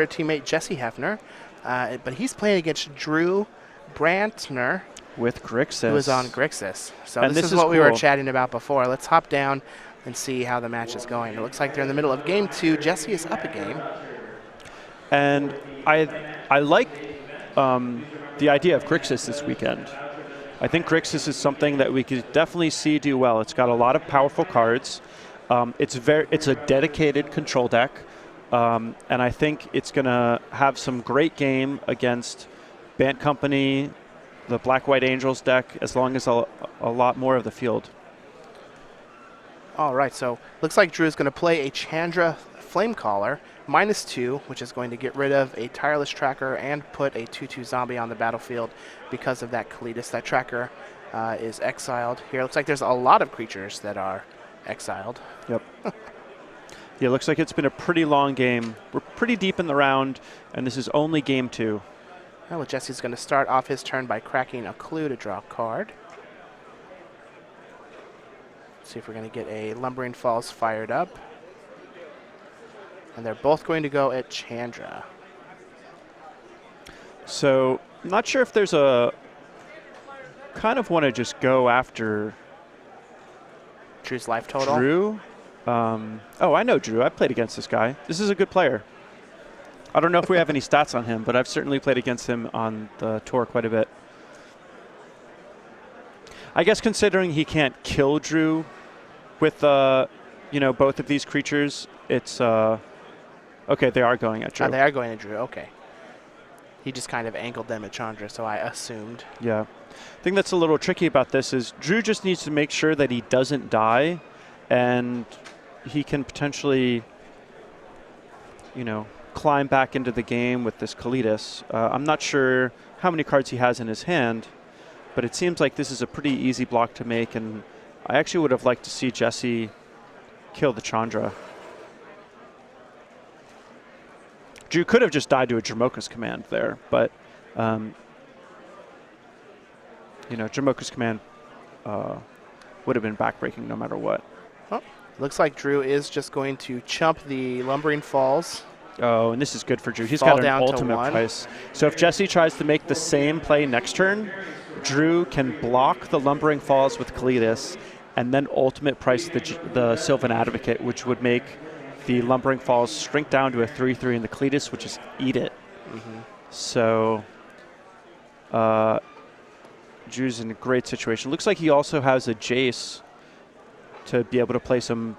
reporter teammate Jessy Hefner, but he's playing against Drew Brantner with Grixis, who is on Grixis. So and this is what cool. we were chatting about before. Let's hop down and see how the match is going. It looks like they're in the middle of game 2. Jessy is up a game. And I like the idea of Grixis this weekend. I think Grixis is something that we could definitely see do well. It's got a lot of powerful cards. It's a dedicated control deck, and I think it's going to have some great game against Bant Company, the Black White Angels deck, as long as a lot more of the field. All right, so looks like Drew is going to play a Chandra Flamecaller, -2, which is going to get rid of a Tireless Tracker and put a 2/2 zombie on the battlefield because of that Kalitas. That tracker is exiled here. Looks like there's a lot of creatures that are exiled. Yep. Yeah, looks like it's been a pretty long game. We're pretty deep in the round, and this is only game 2. Well, Jesse's going to start off his turn by cracking a clue to draw a card. See if we're going to get a Lumbering Falls fired up. And they're both going to go at Chandra. So, not sure if there's a... Kind of want to just go after... Drew's life total? Drew? Oh, I know Drew. I've played against this guy. This is a good player. I don't know if we have any stats on him, but I've certainly played against him on the tour quite a bit. I guess considering he can't kill Drew with, both of these creatures, it's... Okay, they are going at Drew. They are going at Drew, okay. He just kind of angled them at Chandra, so I assumed. Yeah. I think that's a little tricky about this is Drew just needs to make sure that he doesn't die, and he can potentially, climb back into the game with this Kalitas. I'm not sure how many cards he has in his hand, but it seems like this is a pretty easy block to make, and I actually would have liked to see Jessy kill the Chandra. Drew could have just died to a Jamoka's command there, but, Jamoka's command would have been backbreaking no matter what. Oh, looks like Drew is just going to chump the Lumbering Falls. Oh, and this is good for Drew. He's got an ultimate price. So if Jessy tries to make the same play next turn, Drew can block the Lumbering Falls with Kalitas and then ultimate price the Sylvan Advocate, which would make the Lumbering Falls shrink down to a 3/3 in the Kalitas, which is eat it. Mm-hmm. So Drew's in a great situation. Looks like he also has a Jace to be able to play some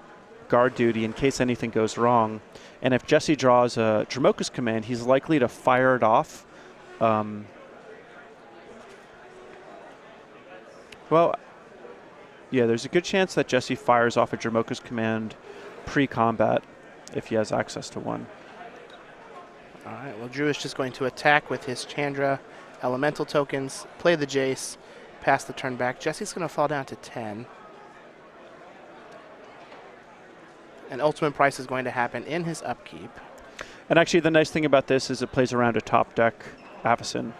guard duty in case anything goes wrong. And if Jessy draws a Jamoka's command, he's likely to fire it off. Well, yeah, there's a good chance that Jessy fires off a Jamoka's command pre-combat if he has access to one. All right, well, Drew is just going to attack with his Chandra elemental tokens, play the Jace, pass the turn back. Jesse's going to fall down to 10. And ultimate price is going to happen in his upkeep. And actually, the nice thing about this is it plays around a top deck Avacyn.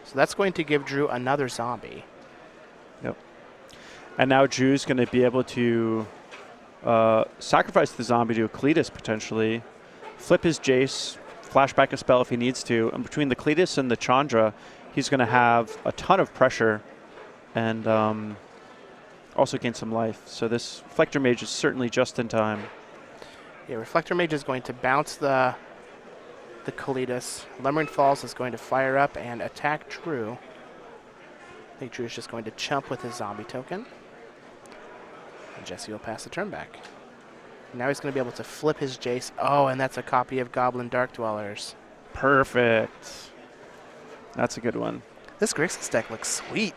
So that's going to give Drew another zombie. Yep. And now Drew's going to be able to sacrifice the zombie to a Kalitas potentially, flip his Jace, flashback a spell if he needs to, and between the Kalitas and the Chandra, he's going to have a ton of pressure and also gain some life. So this Reflector Mage is certainly just in time. Yeah, Reflector Mage is going to bounce the Kalitas. Lumbering Falls is going to fire up and attack Drew. I think Drew is just going to chump with his zombie token. And Jessy will pass the turn back. Now he's going to be able to flip his Jace. Oh, and that's a copy of Goblin Dark Dwellers. Perfect. That's a good one. This Grixis deck looks sweet.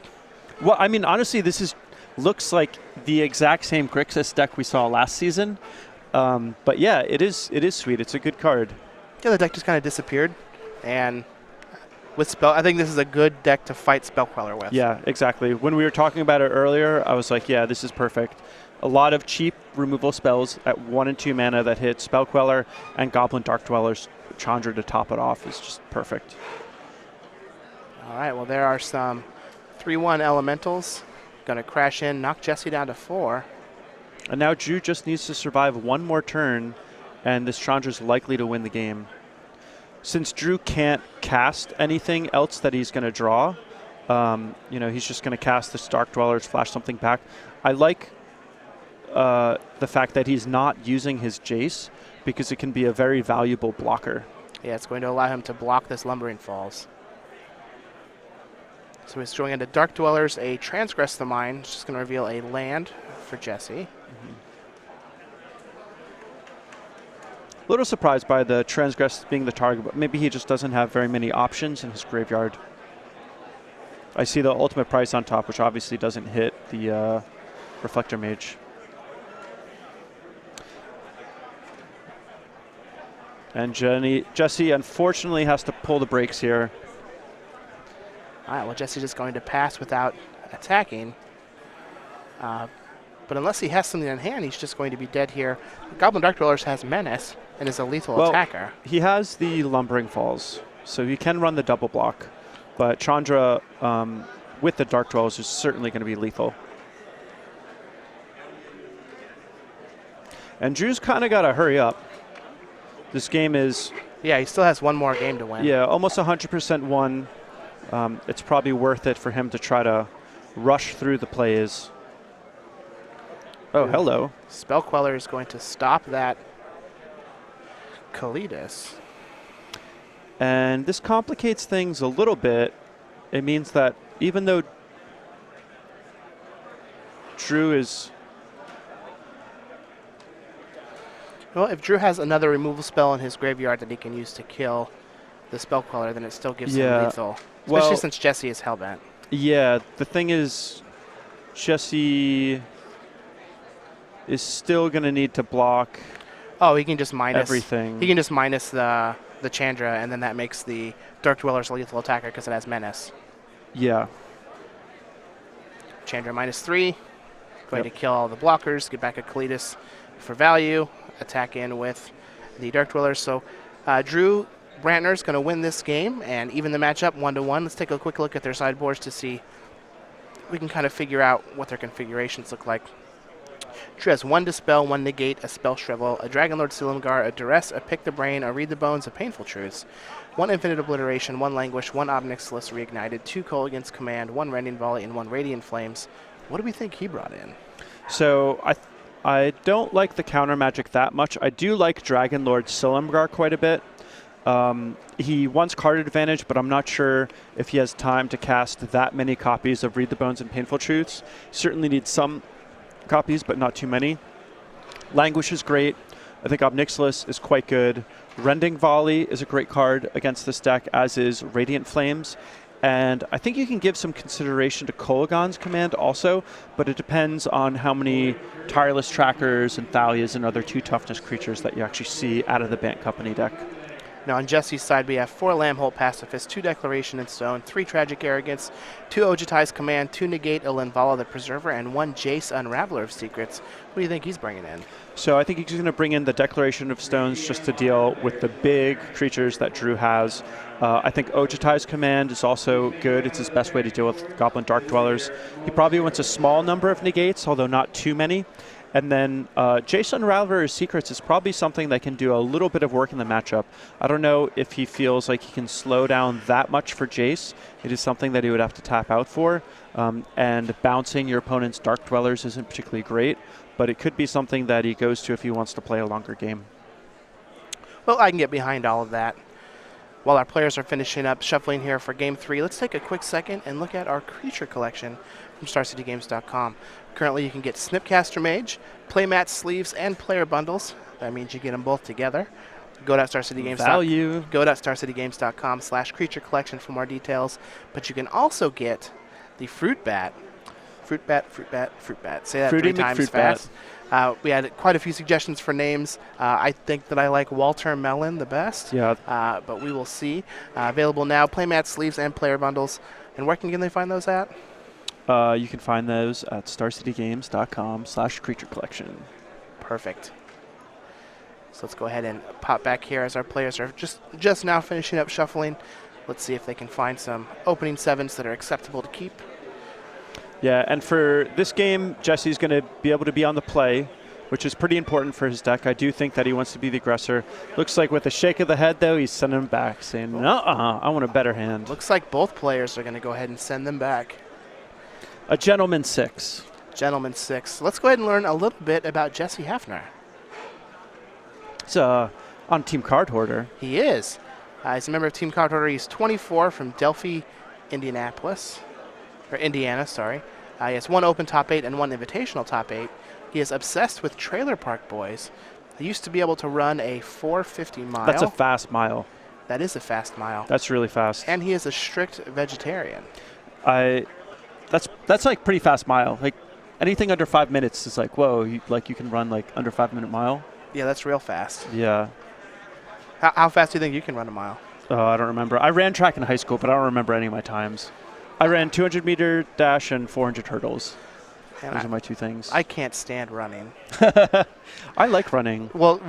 Well, I mean, honestly, this looks like the exact same Grixis deck we saw last season. But yeah, it is sweet. It's a good card. Yeah, the deck just kind of disappeared. And with spell, I think this is a good deck to fight Spell Queller with. Yeah, exactly. When we were talking about it earlier, I was like, yeah, this is perfect. A lot of cheap removal spells at 1 and 2 mana that hit Spell Queller and Goblin Dark Dwellers Chandra to top it off is just perfect. All right, well, there are some 3/1 elementals. Going to crash in, knock Jessy down to 4. And now Drew just needs to survive one more turn, and this Chandra's likely to win the game. Since Drew can't cast anything else that he's going to draw, he's just going to cast this Dark Dwellers, flash something back. I like the fact that he's not using his Jace because it can be a very valuable blocker. Yeah, it's going to allow him to block this Lumbering Falls. So he's throwing into Dark Dwellers, a Transgress the Mind, which is going to reveal a land for Jessy. A little surprised by the Transgress being the target, but maybe he just doesn't have very many options in his graveyard. I see the ultimate price on top, which obviously doesn't hit the Reflector Mage. And Jessy unfortunately has to pull the brakes here. All right, well, Jessy's just going to pass without attacking. But unless he has something in hand, he's just going to be dead here. Goblin Dark Dwellers has Menace and is a lethal attacker. He has the Lumbering Falls, so he can run the double block. But Chandra, with the Dark Dwellers, is certainly going to be lethal. And Drew's kind of got to hurry up. This game is... Yeah, he still has one more game to win. Yeah, almost 100% won. It's probably worth it for him to try to rush through the plays. Oh, hello. Spell Queller is going to stop that Kalidas. And this complicates things a little bit. It means that even though Drew is... Well, if Drew has another removal spell in his graveyard that he can use to kill the Spell Queller, then it still gives him lethal. Especially since Jessy is Hellbent. Yeah, the thing is, Jessy is still going to need to block. Oh, he can just minus everything. He can just minus the Chandra, and then that makes the Dark Dwellers a lethal attacker because it has Menace. Yeah. Chandra -3. Going to kill all the blockers, get back a Kalidas for value, attack in with the Dark Dwellers. So Drew Brantner is going to win this game and even the matchup 1-1. Let's take a quick look at their sideboards to see we can kind of figure out what their configurations look like. Drew has 1 Dispel, 1 Negate, a Spell Shrivel, a Dragonlord Silumgar, a Duress, a Pick the Brain, a Read the Bones, a Painful Truths, 1 Infinite Obliteration, 1 Languish, 1 Obnixilis Reignited, 2 Kolaghan's Command, 1 Rending Volley, and 1 Radiant Flames. What do we think he brought in? So I don't like the counter magic that much. I do like Dragonlord Silumgar quite a bit. He wants card advantage, but I'm not sure if he has time to cast that many copies of Read the Bones and Painful Truths. Certainly needs some copies, but not too many. Languish is great. I think Obnixilis is quite good. Rending Volley is a great card against this deck, as is Radiant Flames. And I think you can give some consideration to Kolaghan's Command also, but it depends on how many Tireless Trackers and Thalias and other 2 toughness creatures that you actually see out of the Bant Company deck. Now on Jesse's side, we have 4 Lambholt Pacifist, 2 Declaration in Stone, 3 Tragic Arrogance, 2 Ojutai's Command, 2 Negate Elinvala the Preserver, and 1 Jace Unraveler of Secrets. What do you think he's bringing in? So I think he's going to bring in the Declaration of Stones just to deal with the big creatures that Drew has. I think Ojutai's Command is also good. It's his best way to deal with Goblin Dark Dwellers. He probably wants a small number of negates, although not too many. And then Jace Unraveler of Secrets is probably something that can do a little bit of work in the matchup. I don't know if he feels like he can slow down that much for Jace. It is something that he would have to tap out for. And bouncing your opponent's Dark Dwellers isn't particularly great, but it could be something that he goes to if he wants to play a longer game. Well, I can get behind all of that. While our players are finishing up shuffling here for Game 3, let's take a quick second and look at our creature collection from StarCityGames.com. Currently, you can get Snipcaster Mage, playmat sleeves, and player bundles. That means you get them both together. Go to StarCityGames.com/creature collection for more details. But you can also get the Fruit Bat. Fruit Bat. Say that Fruity 3 times McFruit fast. We had quite a few suggestions for names. I think that I like Walter Mellon the best. Yeah. But we will see. Available now, playmat sleeves and player bundles. And where can they find those at? You can find those at StarCityGames.com/creature collection. Perfect. So let's go ahead and pop back here as our players are just now finishing up shuffling. Let's see if they can find some opening 7s that are acceptable to keep. Yeah, and for this game, Jesse's going to be able to be on the play, which is pretty important for his deck. I do think that he wants to be the aggressor. Looks like with a shake of the head, though, he's sending him back, saying, I want a better hand. Looks like both players are going to go ahead and send them back. A gentleman 6. Gentleman 6. Let's go ahead and learn a little bit about Jessy Hefner. He's on Team Card Hoarder. He is. He's a member of Team Card Hoarder. He's 24 from Delphi, Indiana, sorry. He has 1 open top 8 and 1 invitational top 8. He is obsessed with Trailer Park Boys. He used to be able to run a 450 mile. That's a fast mile. That is a fast mile. That's really fast. And he is a strict vegetarian. That's like pretty fast mile. Like anything under 5 minutes is like, whoa, you can run like under 5 minute mile. Yeah, that's real fast. Yeah. How fast do you think you can run a mile? Oh, I don't remember. I ran track in high school, but I don't remember any of my times. I ran 200-meter dash and 400 hurdles. And Those are my 2 things. I can't stand running. I like running. Well,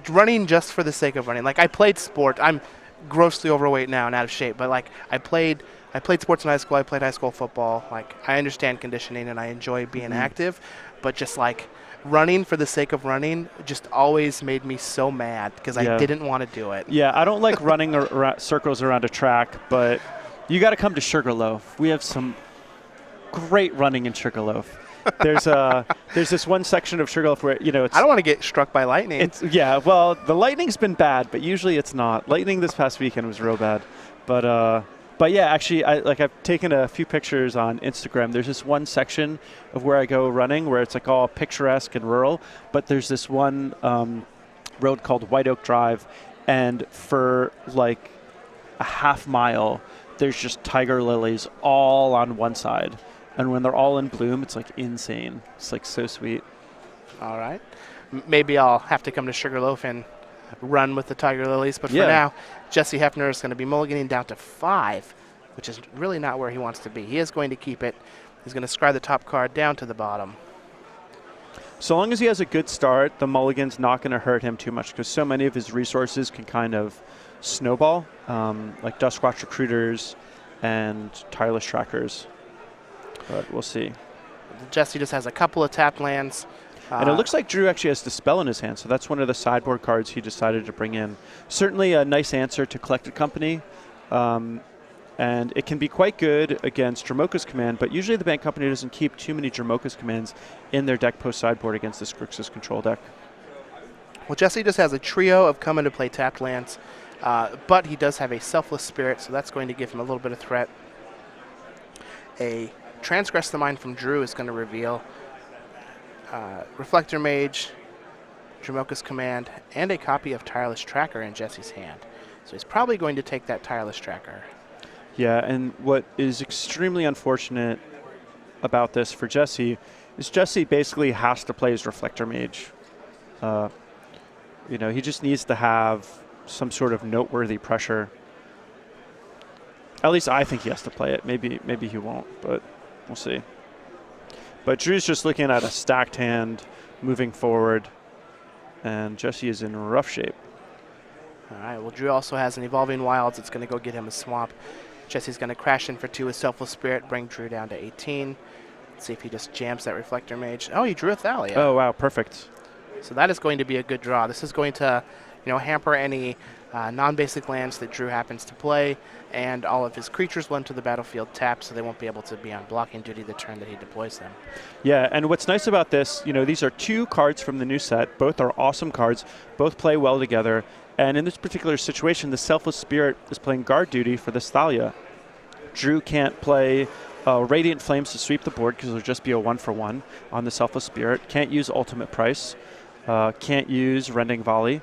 running just for the sake of running. Like, I played sport. I'm grossly overweight now and out of shape, but like I played sports in high school. I played high school football. Like, I understand conditioning and I enjoy being active, but just like running for the sake of running just always made me so mad because I didn't want to do it. Yeah, I don't like running circles around a track, but you got to come to Sugarloaf. We have some great running in Sugarloaf. There's this one section of Sugarloaf where, I don't want to get struck by lightning. Well, the lightning's been bad, but usually it's not. Lightning this past weekend was real bad. But yeah, actually, I've taken a few pictures on Instagram. There's this one section of where I go running where it's like all picturesque and rural, but there's this one road called White Oak Drive, and for like a half mile, there's just tiger lilies all on one side. And when they're all in bloom, it's like insane. It's like so sweet. All right. Maybe I'll have to come to Sugarloaf and run with the tiger lilies. But for now, Jessy Hefner is going to be mulliganing down to 5, which is really not where he wants to be. He is going to keep it. He's going to scry the top card down to the bottom. So long as he has a good start, the mulligan's not going to hurt him too much because so many of his resources can kind of snowball, like Duskwatch Recruiters and Tireless Trackers. But we'll see. Jessy just has a couple of tapped lands. And it looks like Drew actually has Dispel in his hand, so that's one of the sideboard cards he decided to bring in. Certainly a nice answer to Collected Company, and it can be quite good against Dramoka's Command, but usually the Bank Company doesn't keep too many Dramoka's Commands in their deck post-sideboard against this Grixis control deck. Well, Jessy just has a trio of come into play tapped lands, but he does have a Selfless Spirit, so that's going to give him a little bit of threat. A Transgress the Mind from Drew is going to reveal Reflector Mage, Dramoka's Command, and a copy of Tireless Tracker in Jesse's hand. So he's probably going to take that Tireless Tracker. Yeah, and what is extremely unfortunate about this for Jessy is Jessy basically has to play his Reflector Mage. He just needs to have some sort of noteworthy pressure. At least I think he has to play it. Maybe he won't, but we'll see. But Drew's just looking at a stacked hand moving forward, and Jessy is in rough shape. All right, well, Drew also has an Evolving Wilds. It's going to go get him a Swamp. Jesse's going to crash in for 2 with Selfless Spirit, bring Drew down to 18. Let's see if he just jams that Reflector Mage. Oh, he drew a Thalia. Oh, wow, perfect. So that is going to be a good draw. This is going to, hamper any non-basic lands that Drew happens to play, and all of his creatures will enter the battlefield tapped, so they won't be able to be on blocking duty the turn that he deploys them. Yeah, and what's nice about this, these are 2 cards from the new set. Both are awesome cards. Both play well together. And in this particular situation, the Selfless Spirit is playing guard duty for this Thalia. Drew can't play Radiant Flames to sweep the board because it'll just be a 1-for-1 on the Selfless Spirit. Can't use Ultimate Price. Can't use Rending Volley.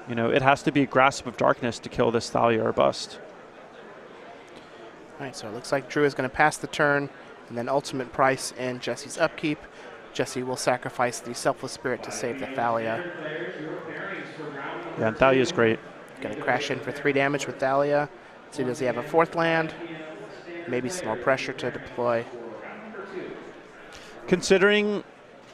It has to be Grasp of Darkness to kill this Thalia or bust. All right, so it looks like Drew is going to pass the turn, and then Ultimate Price in Jesse's upkeep. Jessy will sacrifice the Selfless Spirit to save the Thalia. Yeah, and Thalia's great. Going to crash in for 3 damage with Thalia. So does he have a 4th land? Maybe some more pressure to deploy. Considering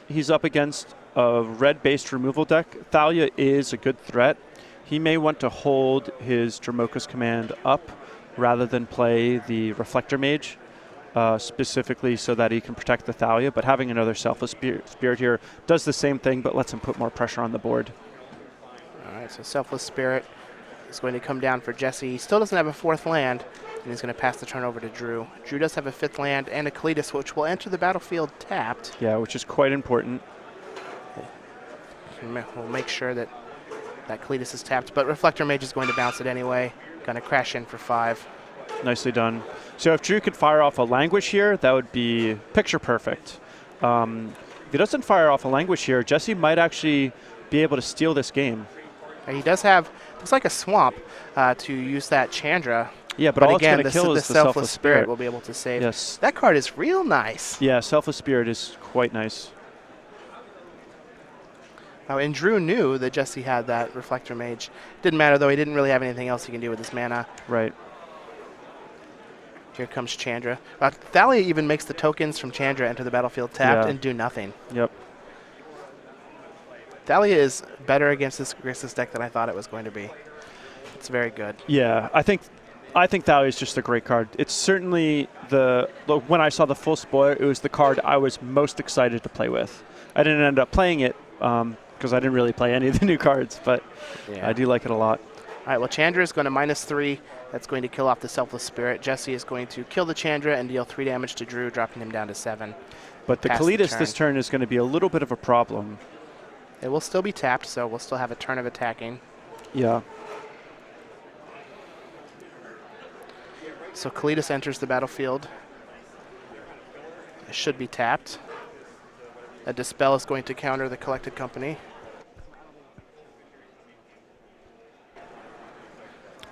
he's up against a red-based removal deck, Thalia is a good threat. He may want to hold his Dramoka's Command up rather than play the Reflector Mage. specifically so that he can protect the Thalia, but having another Selfless Spirit here does the same thing, but lets him put more pressure on the board. All right, so Selfless Spirit is going to come down for Jessy. He still doesn't have a 4th land, and he's going to pass the turn over to Drew. Drew does have a 5th land and a Kalidas, which will enter the battlefield tapped. Yeah, which is quite important. We'll make sure that that Kalidas is tapped, but Reflector Mage is going to bounce it anyway. Going to crash in for 5. Nicely done. So if Drew could fire off a Languish here, that would be picture perfect. If he doesn't fire off a Languish here, Jessy might actually be able to steal this game. He does have, looks like a swamp to use that Chandra. Yeah, but all again, it's going to kill is the Selfless Spirit will be able to save. Yes. That card is real nice. Yeah, Selfless Spirit is quite nice. Oh, and Drew knew that Jessy had that Reflector Mage. Didn't matter, though. He didn't really have anything else he can do with his mana. Right. Here comes Chandra. Thalia even makes the tokens from Chandra enter the battlefield tapped and do nothing. Yep. Thalia is better against this Grixis deck than I thought it was going to be. It's very good. Yeah, I think Thalia is just a great card. It's certainly when I saw the full spoiler, it was the card I was most excited to play with. I didn't end up playing it because I didn't really play any of the new cards, but I do like it a lot. All right, well, Chandra is going to -3. That's going to kill off the Selfless Spirit. Jessy is going to kill the Chandra and deal 3 damage to Drew, dropping him down to 7. But the Kalidas this turn is going to be a little bit of a problem. It will still be tapped, so we'll still have a turn of attacking. Yeah. So Kalidas enters the battlefield. It should be tapped. A Dispel is going to counter the Collected Company.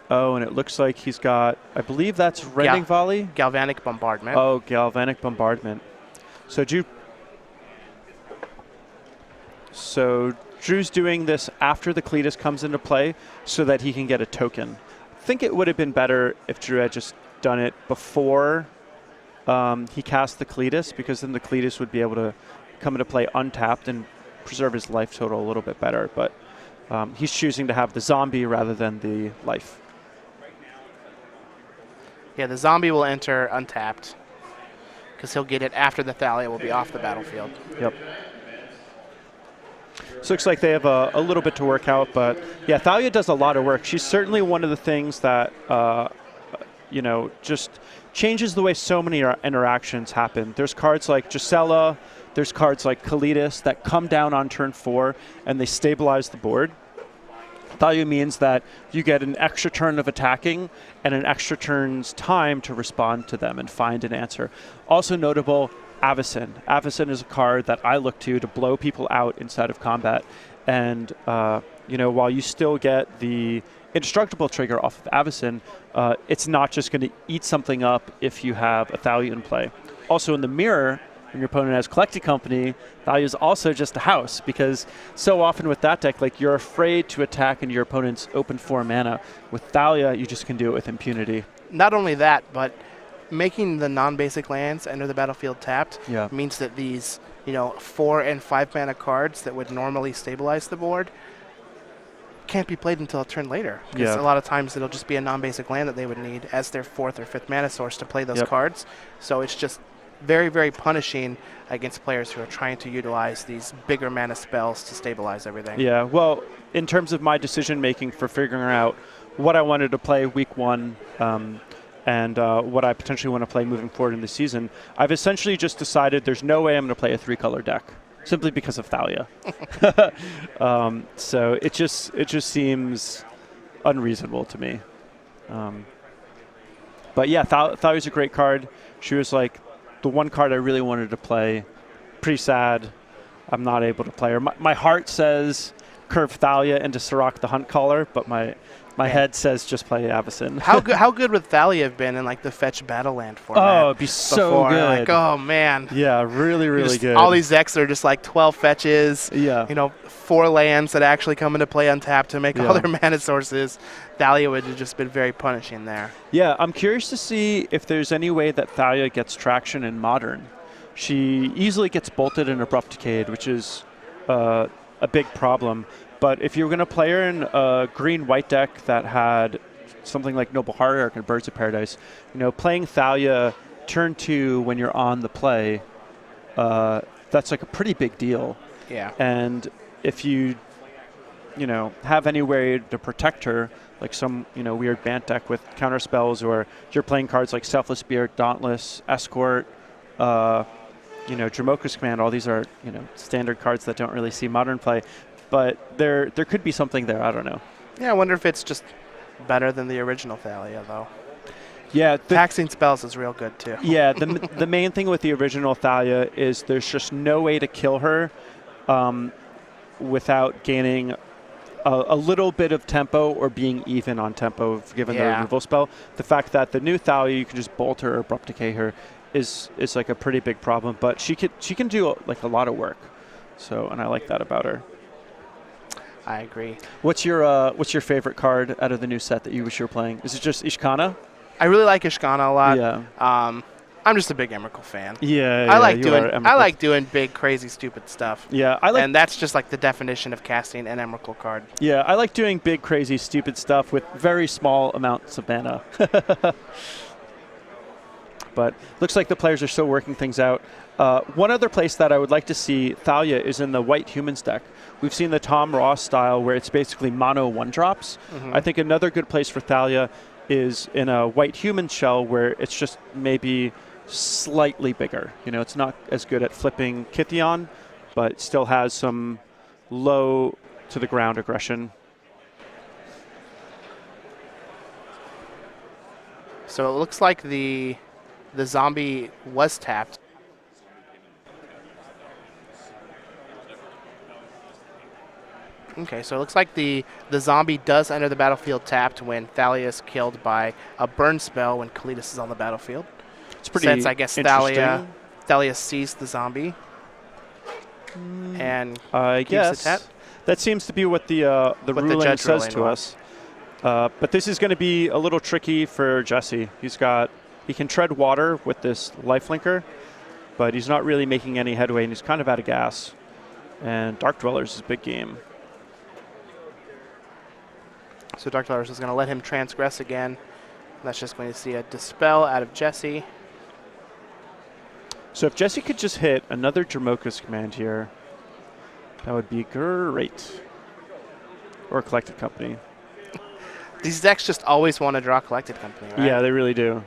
Oh, and it looks like he's got, I believe that's Rending Volley? Galvanic Bombardment. Oh, Galvanic Bombardment. So Drew's doing this after the Kalidas comes into play so that he can get a token. I think it would have been better if Drew had just done it before he cast the Kalidas, because then the Kalidas would be able to come into play untapped and preserve his life total a little bit better. But he's choosing to have the zombie rather than the life. Yeah, the zombie will enter untapped because he'll get it after the Thalia will be off the battlefield. Yep. So looks like they have a little bit to work out, but yeah, Thalia does a lot of work. She's certainly one of the things that, just changes the way so many interactions happen. There's cards like Gisela, there's cards like Kalidas that come down on turn 4 and they stabilize the board. Thalia means that you get an extra turn of attacking and an extra turn's time to respond to them and find an answer. Also notable, Avacyn. Avacyn is a card that I look to blow people out inside of combat. And, while you still get the indestructible trigger off of Avacyn, it's not just going to eat something up if you have a Thalia in play. Also in the mirror, when your opponent has Collected Company, Thalia is also just a house, because so often with that deck, you're afraid to attack into your opponent's open 4 mana. With Thalia, you just can do it with impunity. Not only that, but making the non-basic lands enter the battlefield tapped means that these 4 and 5 mana cards that would normally stabilize the board can't be played until a turn later. Because a lot of times it'll just be a non-basic land that they would need as their 4th or 5th mana source to play those cards. So it's just very, very punishing against players who are trying to utilize these bigger mana spells to stabilize everything. Yeah, well, in terms of my decision making for figuring out what I wanted to play week 1 and what I potentially want to play moving forward in the season, I've essentially just decided there's no way I'm going to play a 3-color deck, simply because of Thalia. So it just seems unreasonable to me. But yeah, Thalia's a great card. She was the one card I really wanted to play. Pretty sad I'm not able to play her. My heart says curve Thalia into Sirach the Hunt Caller, but my head says just play Avacyn. How good would Thalia have been in the fetch Battleland format? Oh, it'd be so good. Oh man. Yeah, really, really good. All these decks are just 12 fetches. Yeah. 4 lands that actually come into play untapped to make all their mana sources. Thalia would have just been very punishing there. Yeah, I'm curious to see if there's any way that Thalia gets traction in Modern. She easily gets bolted in Abrupt Decayed, which is a big problem. But if you were going to play her in a green-white deck that had something like Noble Hierarch and Birds of Paradise, playing Thalia turn 2 when you're on the play, that's like a pretty big deal. Yeah. And if you have any way to protect her, like some weird Bant deck with counter spells, or you're playing cards like Selfless Spirit, Dauntless, Escort, Dramoka's Command. All these are standard cards that don't really see modern play, but there could be something there. I don't know. Yeah, I wonder if it's just better than the original Thalia, though. Yeah, taxing spells is real good too. Yeah, the main thing with the original Thalia is there's just no way to kill her without gaining a little bit of tempo or being even on tempo given the removal spell. The fact that the new Thalia you can just bolt her or abrupt decay her is like a pretty big problem, but she can do like a lot of work. So, and I like that about her. I agree. What's your favorite card out of the new set that you wish you were playing? Is it just Ishkana? I really like Ishkana a lot. Yeah. I'm just a big Emrakul fan. Yeah. I like doing big, crazy, stupid stuff. Yeah, and that's just like the definition of casting an Emrakul card. Yeah, I like doing big, crazy, stupid stuff with very small amounts of mana. But looks like the players are still working things out. One other place that I would like to see Thalia is in the white humans deck. We've seen the Tom Ross style where it's basically mono 1-drops. I think another good place for Thalia is in a white human shell where it's just maybe slightly bigger. It's not as good at flipping Kithion, but still has some low to the ground aggression. So it looks like the zombie was tapped. Okay, so it looks like the zombie does enter the battlefield tapped when Thalia is killed by a burn spell when Kalidas is on the battlefield. It's pretty Since I guess Thalia sees the zombie and I guess the tap. That seems to be what the ruling says to us. But this is going to be a little tricky for Jessy. He can tread water with this lifelinker, but he's not really making any headway, and he's kind of out of gas. And Dark Dwellers is a big game. So Dark Dwellers is going to let him transgress again. That's just going to see a Dispel out of Jessy. So if Jessy could just hit another Dramoka's Command here, that would be great. Or Collected Company. These decks just always want to draw Collected Company, right? Yeah, they really do.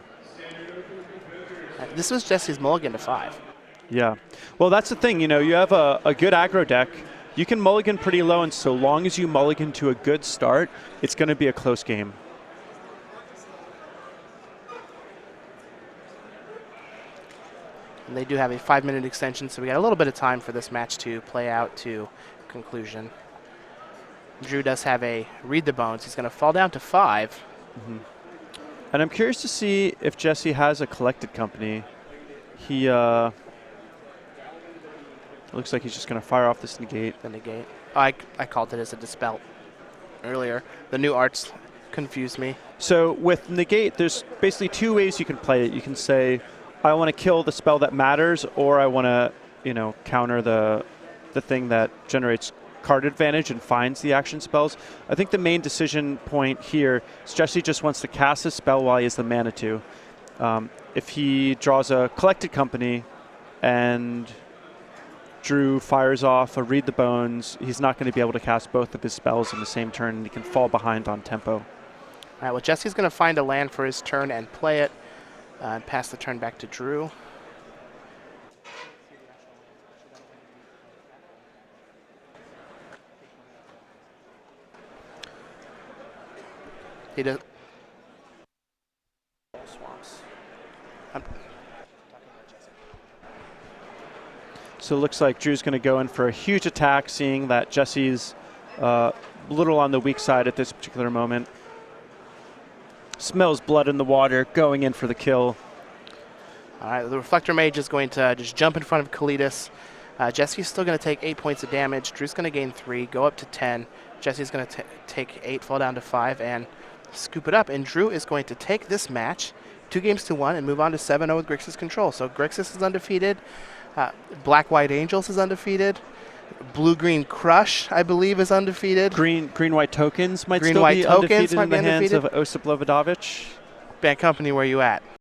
This was Jessy's mulligan to 5. Yeah. Well, that's the thing. You have a good aggro deck. You can mulligan pretty low, and so long as you mulligan to a good start, it's going to be a close game. And they do have a 5-minute extension, so we got a little bit of time for this match to play out to conclusion. Drew does have a Read the Bones. He's going to fall down to 5. And I'm curious to see if Jessy has a Collected Company. He looks like he's just going to fire off this negate. The negate. I called it as a Dispel earlier. The new arts confused me. So with negate, there's basically 2 ways you can play it. You can say, I want to kill the spell that matters, or I want to, counter the thing that generates card advantage and finds the action spells. I think the main decision point here is Jessy just wants to cast a spell while he has the mana to. If he draws a Collected Company and Drew fires off a Read the Bones, he's not going to be able to cast both of his spells in the same turn, and he can fall behind on tempo. All right, well, Jessy's going to find a land for his turn and play it, and pass the turn back to Drew. He does. Swamps. So it looks like Drew's going to go in for a huge attack, seeing that Jessy's a little on the weak side at this particular moment. Smells blood in the water, going in for the kill. All right, the Reflector Mage is going to just jump in front of Kalidas. Jessy's still going to take 8 points of damage. Drew's going to gain 3, go up to 10. Jessy's going to take 8, fall down to 5, and scoop it up. And Drew is going to take this match 2-1 and move on to 7-0 with Grixis control. So Grixis is undefeated. Black-White Angels is undefeated. Blue-Green Crush, I believe, is undefeated. Green-White Tokens might still be undefeated in the hands of Osip Lovodovich. Bad Company, where you at?